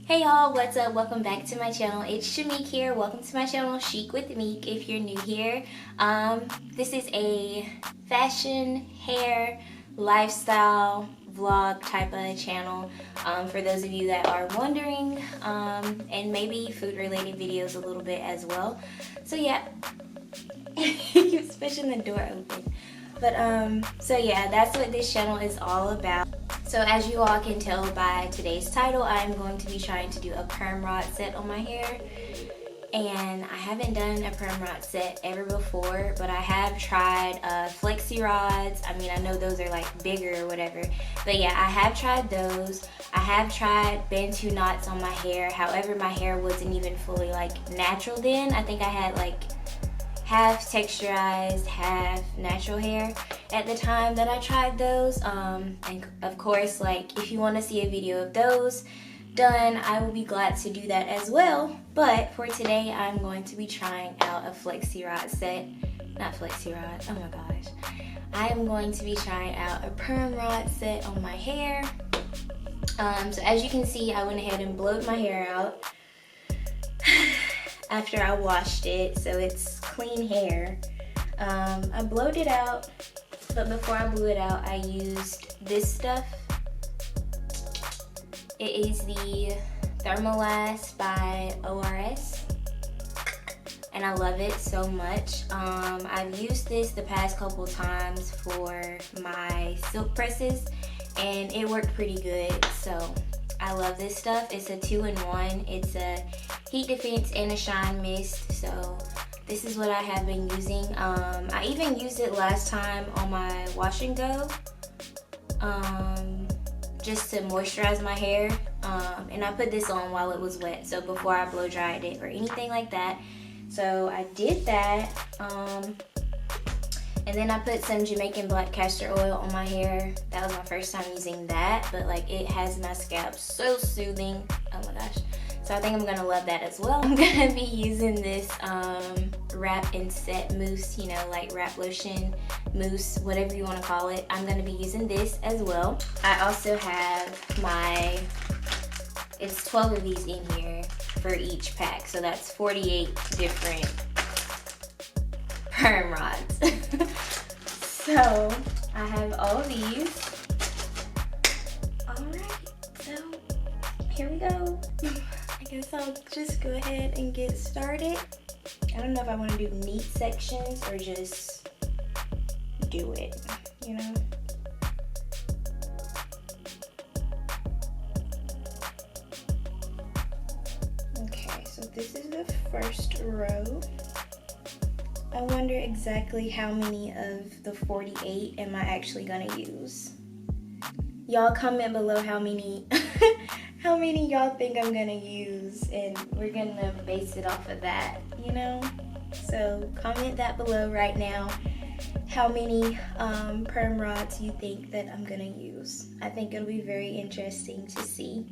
Hey y'all, what's up? Welcome back to my channel. It's ChicWithMique here. Welcome to my channel, ChicWithMique, if you're new here. This is a fashion, hair, lifestyle, vlog type of channel for those of you that are wondering, and maybe food related videos a little bit as well. So yeah, keeps pushing the door open. But so yeah, that's what this channel is all about. So as you all can tell by today's title, I'm going to be trying to do a perm rod set on my hair. And I haven't done a perm rod set ever before, but I have tried flexi rods. I mean, I know those are like bigger or whatever, but yeah, I have tried those. I have tried bantu knots on my hair. However, my hair wasn't even fully like natural then. I think I had like half texturized, half natural hair at the time that I tried those. And of course, like if you want to see a video of those done, I will be glad to do that as well. But for today, I'm going to be trying out a flexi rod set. Not flexi rod, oh my gosh. I am going to be trying out a perm rod set on my hair. So as you can see, I went ahead and blowed my hair out after I washed it, so it's clean hair. I blowed it out, but before I blew it out, I used this stuff. It is the Thermalast by ORS, and I love it so much. I've used this the past couple times for my silk presses, and it worked pretty good, so I love this stuff. It's a 2-in-1. It's a heat defense and a shine mist, so this is what I have been using. I even used it last time on my wash and go, just to moisturize my hair, and I put this on while it was wet, so before I blow dried it or anything like that. So I did that, and then I put some Jamaican black castor oil on my hair. That was my first time using that, but like it has my scalp so soothing. Oh my gosh. So I think I'm gonna love that as well. I'm gonna be using this wrap and set mousse, you know, like wrap lotion, mousse, whatever you wanna call it. I'm gonna be using this as well. I also have my, it's 12 of these in here for each pack. So that's 48 different perm rods. So I have all of these. All right, so here we go. I guess I'll just go ahead and get started. I don't know if I want to do neat sections or just do it, you know? Okay, so this is the first row. I wonder exactly how many of the 48 am I actually gonna use. Y'all comment below how many how many y'all think I'm gonna use, and we're gonna base it off of that, you know? So comment that below right now how many perm rods you think that I'm gonna use. I think it'll be very interesting to see.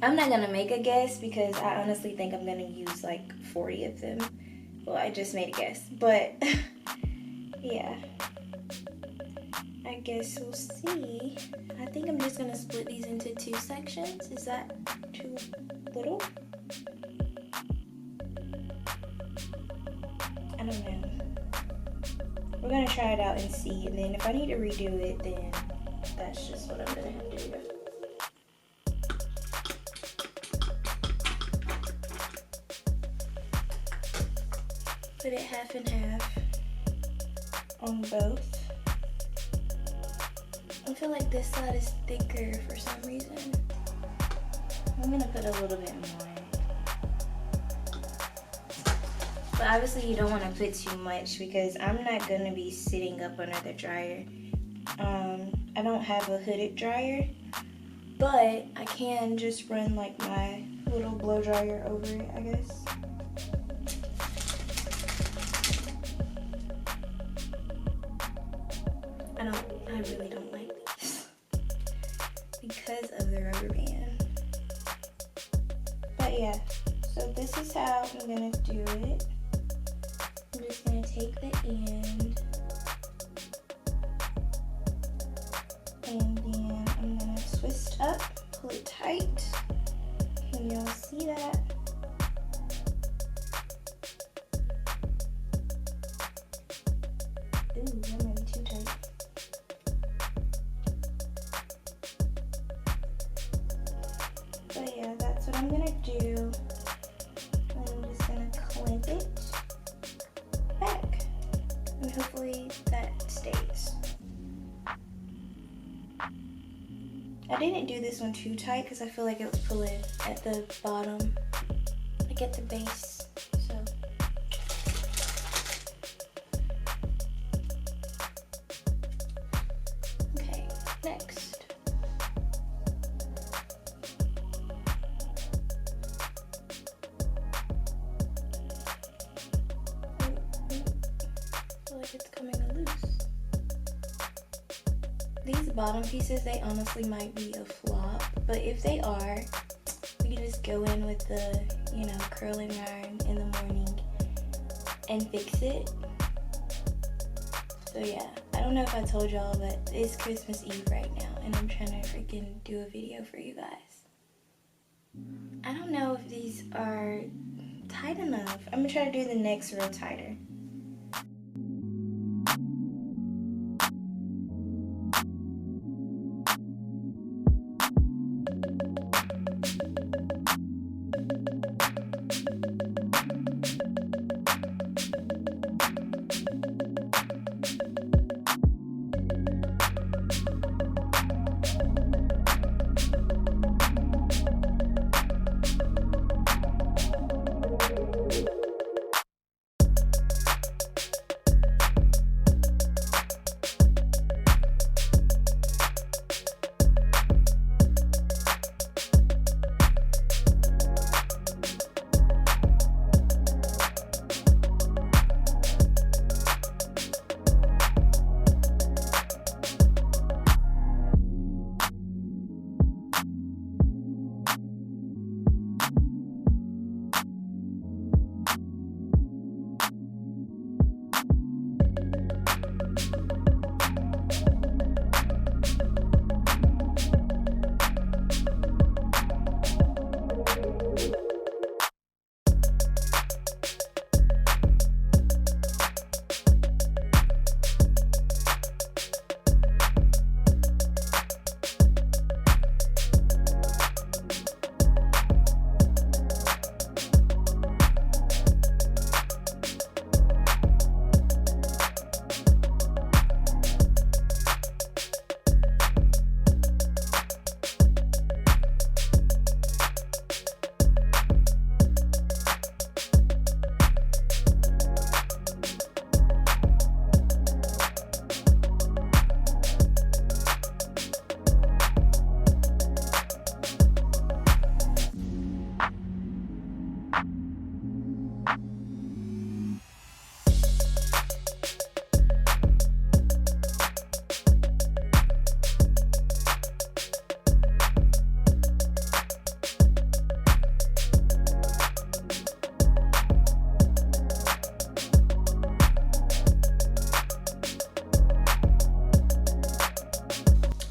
I'm not gonna make a guess because I honestly think I'm gonna use like 40 of them. Well, I just made a guess, but yeah. I guess we'll see. I think I'm just gonna split these into 2 sections. Is that too little? I don't know. We're gonna try it out and see, and then if I need to redo it, then that's just what I'm gonna have to do. Put it half and half on both. I feel like this side is thicker for some reason. I'm gonna put a little bit more. But obviously you don't want to put too much because I'm not gonna be sitting up under the dryer. I don't have a hooded dryer, but I can just run like my little blow dryer over it, I guess. I really don't like this because of the rubber band. But yeah, so this is how I'm gonna do it. I'm just gonna take the end and then I'm gonna twist up, pull it tight, y'all see that. Ooh, that might be too tight. But yeah, that's what I'm gonna do. I'm just gonna clamp it back, and hopefully that stays. I didn't do this one too tight because I feel like it was pulling at the bottom, like at the base. So okay, next. I feel like it's coming loose. These bottom pieces, they honestly might be a flop, but if they are, we can just go in with the, you know, curling iron in the morning and fix it. So yeah, I don't know if I told y'all, but it's Christmas Eve right now, and I'm trying to freaking do a video for you guys. I don't know if these are tight enough. I'm gonna try to do the next row tighter.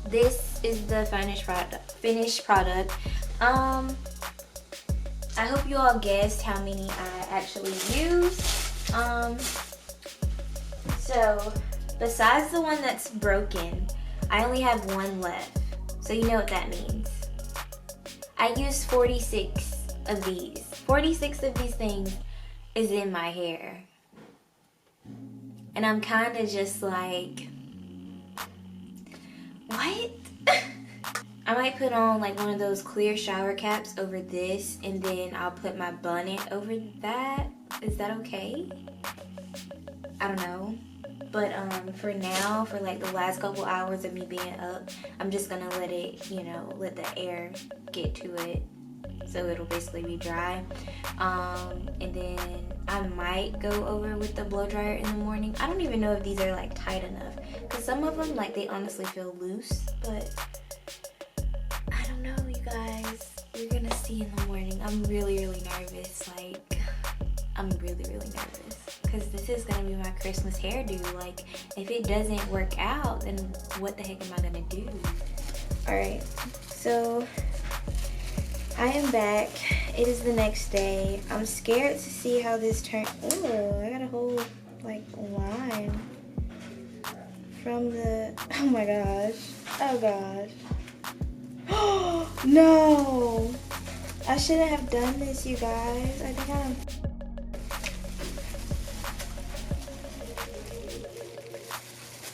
This is the finished product. I hope you all guessed how many I actually used. So besides the one that's broken, I only have one left. So you know what that means. I used 46 of these. 46 of these things is in my hair. And I'm kind of just like, what? I might put on like one of those clear shower caps over this, and then I'll put my bonnet over that. Is that okay? I don't know. But for now, for like the last couple hours of me being up, I'm just gonna let it, you know, let the air get to it, so it'll basically be dry. And then I might go over with the blow dryer in the morning. I don't even know if these are like tight enough, because some of them, like, they honestly feel loose, but I don't know, you guys. You're gonna see in the morning. I'm really nervous. Like, I'm really nervous, because this is gonna be my Christmas hairdo. Like, if it doesn't work out, then what the heck am I gonna do? All right, so I am back. It is the next day. I'm scared to see how this turns. Oh, I got a whole like line from the. Oh my gosh. Oh gosh. Oh no! I shouldn't have done this, you guys. I think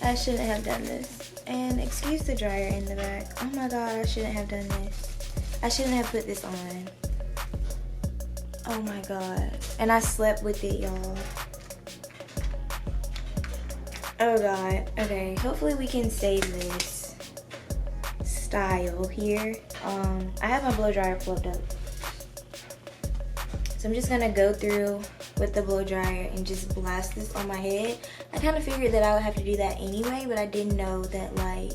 I shouldn't have done this. And excuse the dryer in the back. Oh my god, I shouldn't have done this. I shouldn't have put this on. Oh my god. And I slept with it, y'all. Oh god. Okay, hopefully we can save this style here. I have my blow dryer plugged up. So I'm just gonna go through with the blow dryer and just blast this on my head. I kind of figured that I would have to do that anyway, but I didn't know that like,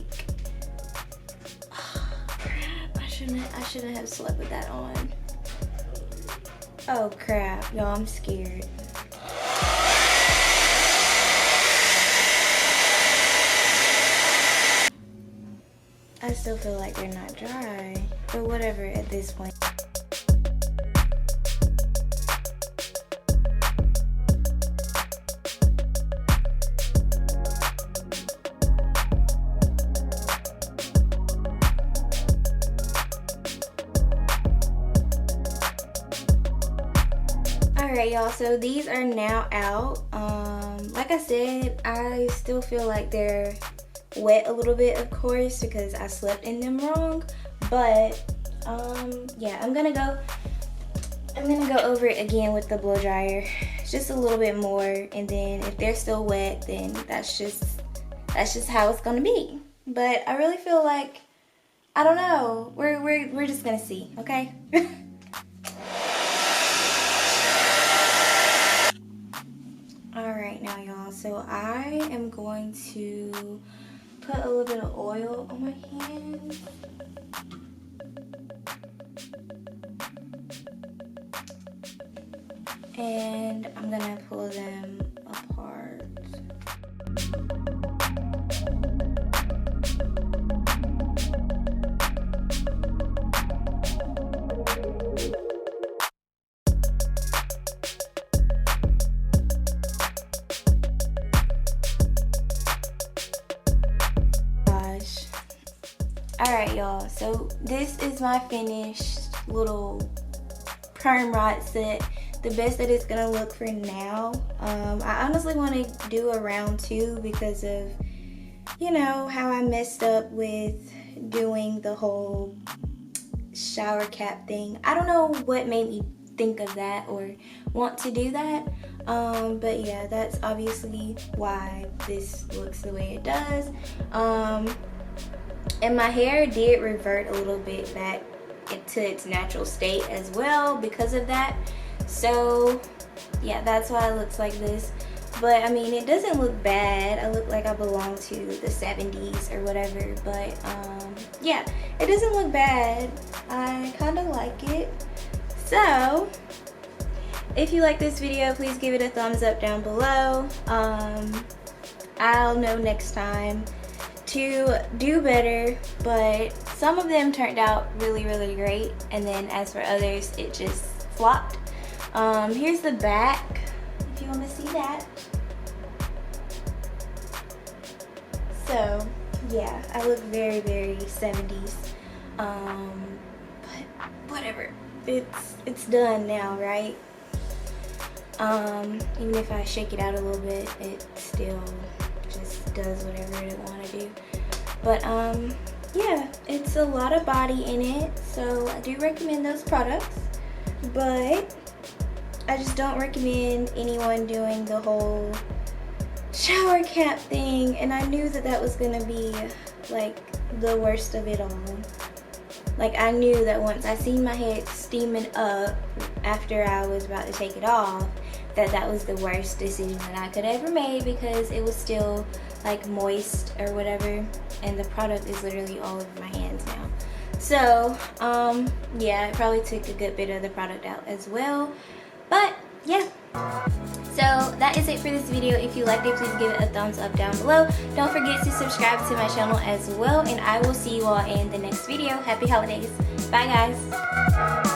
I shouldn't have slept with that on. Oh crap, y'all, I'm scared. I still feel like they're not dry, but whatever at this point. Alright y'all, so these are now out. Like I said, I still feel like they're wet a little bit, of course, because I slept in them wrong. But yeah, I'm gonna go over it again with the blow dryer, just a little bit more, and then if they're still wet, then that's just how it's gonna be. But I really feel like, I don't know, we're just gonna see, okay? Alright now y'all, so I am going to put a little bit of oil on my hands. And I'm gonna pull them apart. Alright y'all, so this is my finished little perm rod set. The best that it's gonna look for now. I honestly want to do a round 2 because of, you know, how I messed up with doing the whole shower cap thing. I don't know what made me think of that or want to do that. But yeah, that's obviously why this looks the way it does. And my hair did revert a little bit back into its natural state as well because of that. So yeah, that's why it looks like this. But I mean, it doesn't look bad. I look like I belong to the 70s or whatever. But yeah, it doesn't look bad. I kind of like it. So if you like this video, please give it a thumbs up down below. I'll know next time to do better, but some of them turned out really great, and then as for others, it just flopped. Here's the back if you want to see that. So yeah, I look very 70s, but whatever, it's done now, right? Even if I shake it out a little bit, it still just does whatever it want to do. But yeah, it's a lot of body in it, so I do recommend those products, but I just don't recommend anyone doing the whole shower cap thing. And I knew that that was gonna be like the worst of it all. Like, I knew that once I seen my head steaming up after I was about to take it off, that was the worst decision that I could ever make, because it was still like moist or whatever, and the product is literally all over my hands now. So yeah, it probably took a good bit of the product out as well. But yeah, so that is it for this video. If you liked it, please give it a thumbs up down below. Don't forget to subscribe to my channel as well, and I will see you all in the next video. Happy holidays. Bye guys.